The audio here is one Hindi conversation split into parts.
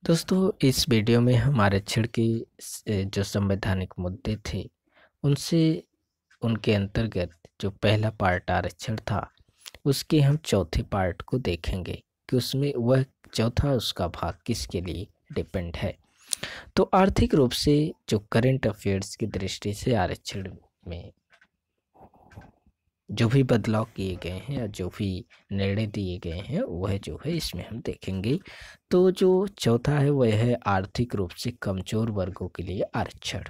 दोस्तों, इस वीडियो में हम आरक्षण के जो संवैधानिक मुद्दे थे, उनसे उनके अंतर्गत जो पहला पार्ट आरक्षण था, उसके हम चौथे पार्ट को देखेंगे कि उसमें वह चौथा उसका भाग किसके लिए डिपेंड है। तो आर्थिक रूप से जो करंट अफेयर्स की दृष्टि से आरक्षण में जो भी बदलाव किए गए हैं या जो भी निर्णय दिए गए हैं, वह जो है इसमें हम देखेंगे। तो जो चौथा है वह है आर्थिक रूप से कमज़ोर वर्गों के लिए आरक्षण।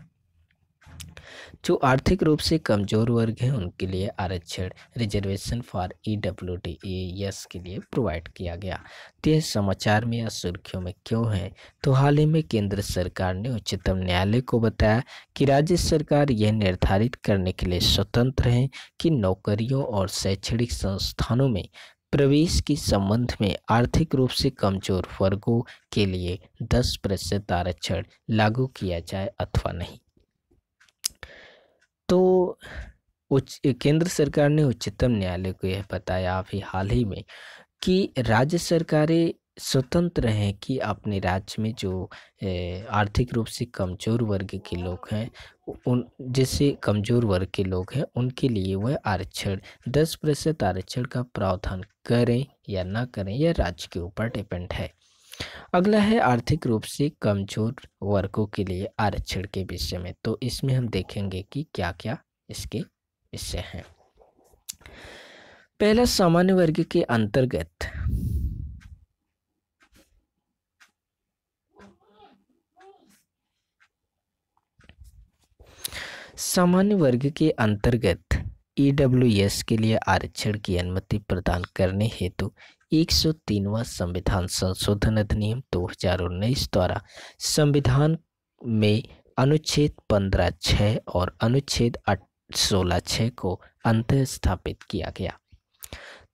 जो आर्थिक रूप से कमज़ोर वर्ग हैं उनके लिए आरक्षण रिजर्वेशन फॉर ईडब्ल्यूडीएस के लिए प्रोवाइड किया गया। तो यह समाचार में या सुर्खियों में क्यों है? तो हाल ही में केंद्र सरकार ने उच्चतम न्यायालय को बताया कि राज्य सरकार यह निर्धारित करने के लिए स्वतंत्र है कि नौकरियों और शैक्षणिक संस्थानों में प्रवेश के संबंध में आर्थिक रूप से कमज़ोर वर्गों के लिए 10% आरक्षण लागू किया जाए अथवा नहीं। तो केंद्र सरकार ने उच्चतम न्यायालय को यह बताया अभी हाल ही में कि राज्य सरकारें स्वतंत्र हैं कि अपने राज्य में जो आर्थिक रूप से कमज़ोर वर्ग के लोग हैं, उन जैसे कमज़ोर वर्ग के लोग हैं उनके लिए वह आरक्षण 10% आरक्षण का प्रावधान करें या ना करें, यह राज्य के ऊपर डिपेंड है। अगला है आर्थिक रूप से कमजोर वर्गों के लिए आरक्षण के विषय में। तो इसमें हम देखेंगे कि क्या क्या इसके विषय हैं। पहला, सामान्य वर्ग के अंतर्गत ईडब्ल्यूएस के लिए आरक्षण की अनुमति प्रदान करने हेतु 103वां संविधान संशोधन अधिनियम 2019 द्वारा संविधान में अनुच्छेद 15(6) और अनुच्छेद 16(6) को अंतः स्थापित किया गया।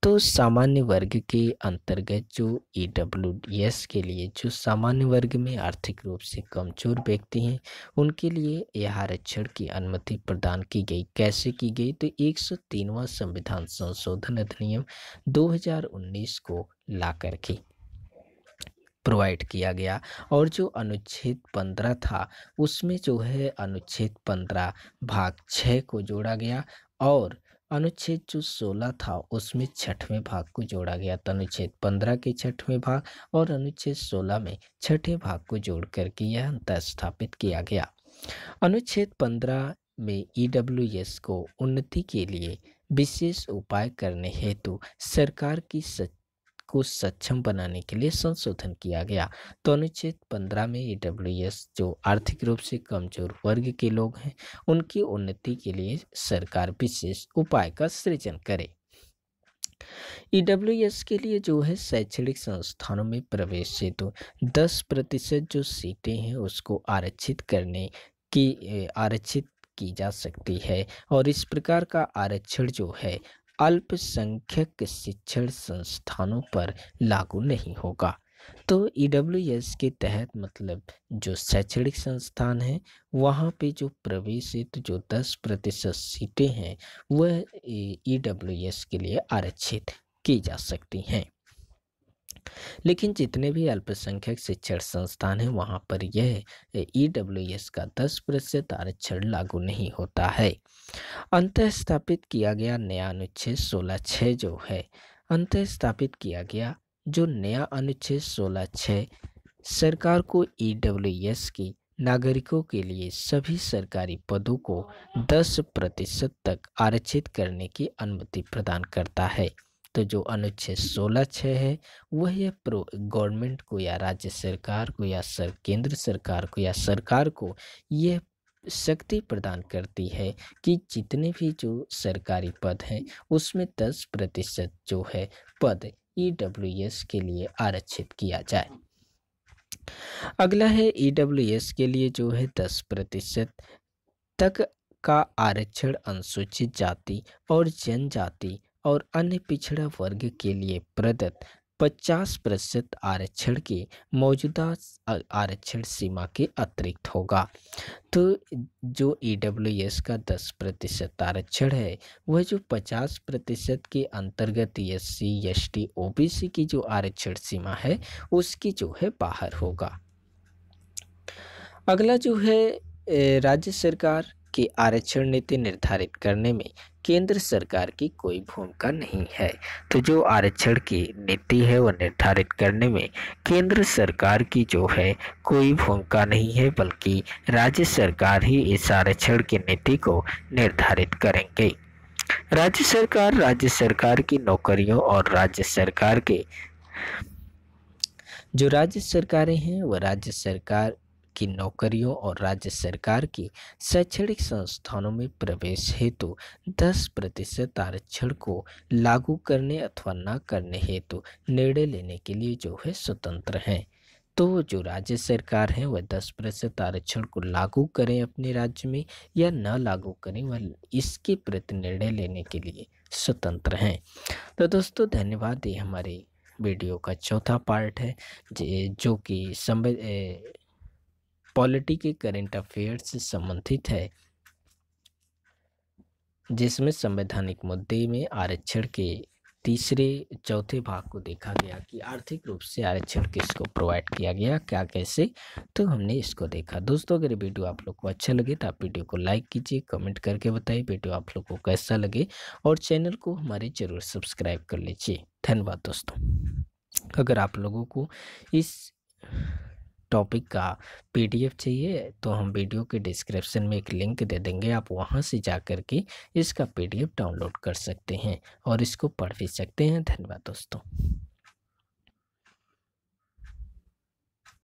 तो सामान्य वर्ग के अंतर्गत जो ईडब्ल्यूएस के लिए जो सामान्य वर्ग में आर्थिक रूप से कमजोर व्यक्ति हैं, उनके लिए यह आरक्षण की अनुमति प्रदान की गई। कैसे की गई? तो 103वां संविधान संशोधन अधिनियम 2019 को ला करके प्रोवाइड किया गया। और जो अनुच्छेद 15 था, उसमें जो है अनुच्छेद 15 भाग 6 को जोड़ा गया और अनुच्छेद जो 16 था उसमें 6वें भाग को जोड़ा गया। तो अनुच्छेद 15 के 6वें भाग और अनुच्छेद 16 में 6ठे भाग को जोड़ करके यह अंतर स्थापित किया गया। अनुच्छेद 15 में ईडब्ल्यूएस को उन्नति के लिए विशेष उपाय करने हेतु सरकार को सक्षम बनाने के लिए संशोधन किया गया। तो अनुच्छेद 15 में ईडब्ल्यूएस जो आर्थिक रूप से कमजोर वर्ग के लोग हैं, उनकी उन्नति के लिए सरकार विशेष उपाय का सृजन करे। ईडब्ल्यूएस के लिए जो है शैक्षणिक संस्थानों में प्रवेश हेतु 10% जो सीटें हैं उसको आरक्षित की जा सकती है। और इस प्रकार का आरक्षण जो है अल्पसंख्यक शिक्षण संस्थानों पर लागू नहीं होगा। तो ईडब्ल्यूएस के तहत मतलब जो शैक्षणिक संस्थान है, वहाँ पे जो प्रवेश हेतु जो 10% सीटें हैं वह ईडब्ल्यूएस के लिए आरक्षित की जा सकती हैं। लेकिन जितने भी अल्पसंख्यक शिक्षण संस्थान हैं वहाँ पर यह ईडब्ल्यूएस का 10% आरक्षण लागू नहीं होता है। अंतः स्थापित किया गया नया अनुच्छेद 16(6) जो है अंतः स्थापित किया गया जो नया अनुच्छेद 16(6) सरकार को ईडब्ल्यूएस की नागरिकों के लिए सभी सरकारी पदों को 10% तक आरक्षित करने की अनुमति प्रदान करता है। तो जो अनुच्छेद 16(6) है वह यह गवर्नमेंट को या राज्य सरकार को या केंद्र सरकार को या सरकार को यह शक्ति प्रदान करती है कि जितने भी जो सरकारी पद हैं उसमें 10% जो है पद ईडब्ल्यूएस के लिए आरक्षित किया जाए। अगला है ईडब्ल्यूएस के लिए जो है 10% तक का आरक्षण अनुसूचित जाति और जनजाति और अन्य पिछड़ा वर्ग के लिए प्रदत्त 50% आरक्षण की मौजूदा आरक्षण सीमा के अतिरिक्त होगा। तो जो ईडब्ल्यूएस का 10% आरक्षण है वह जो 50% के अंतर्गत एससी एसटी ओबीसी की जो आरक्षण सीमा है उसकी जो है बाहर होगा। अगला जो है राज्य सरकार की आरक्षण नीति निर्धारित करने में केंद्र सरकार की कोई भूमिका नहीं है। तो जो आरक्षण की नीति है वो निर्धारित करने में केंद्र सरकार की जो है कोई भूमिका नहीं है, बल्कि राज्य सरकार ही इस आरक्षण की नीति को निर्धारित करेंगे। राज्य सरकार की नौकरियों और राज्य सरकार के जो राज्य सरकारें हैं वह राज्य सरकार की नौकरियों और राज्य सरकार की शैक्षणिक संस्थानों में प्रवेश हेतु 10% आरक्षण को लागू करने अथवा न करने हेतु निर्णय लेने के लिए जो है स्वतंत्र हैं। तो जो राज्य सरकार है वह 10% आरक्षण को लागू करें अपने राज्य में या न लागू करें, वह इसके प्रति निर्णय लेने के लिए स्वतंत्र हैं। तो दोस्तों धन्यवाद। ये हमारे वीडियो का चौथा पार्ट है जो कि पॉलिटी के करंट अफेयर्स से संबंधित है, जिसमें संवैधानिक मुद्दे में आरक्षण के चौथे भाग को देखा गया कि आर्थिक रूप से आरक्षण किसको प्रोवाइड किया गया, क्या कैसे, तो हमने इसको देखा। दोस्तों अगर ये वीडियो आप लोग को अच्छा लगे तो आप वीडियो को लाइक कीजिए, कमेंट करके बताइए वीडियो आप लोग को कैसा लगे, और चैनल को हमारे जरूर सब्सक्राइब कर लीजिए। धन्यवाद दोस्तों। अगर आप लोगों को इस टॉपिक का पीडीएफ चाहिए तो हम वीडियो के डिस्क्रिप्शन में एक लिंक दे देंगे, आप वहां से जा कर के इसका पीडीएफ डाउनलोड कर सकते हैं और इसको पढ़ भी सकते हैं। धन्यवाद दोस्तों।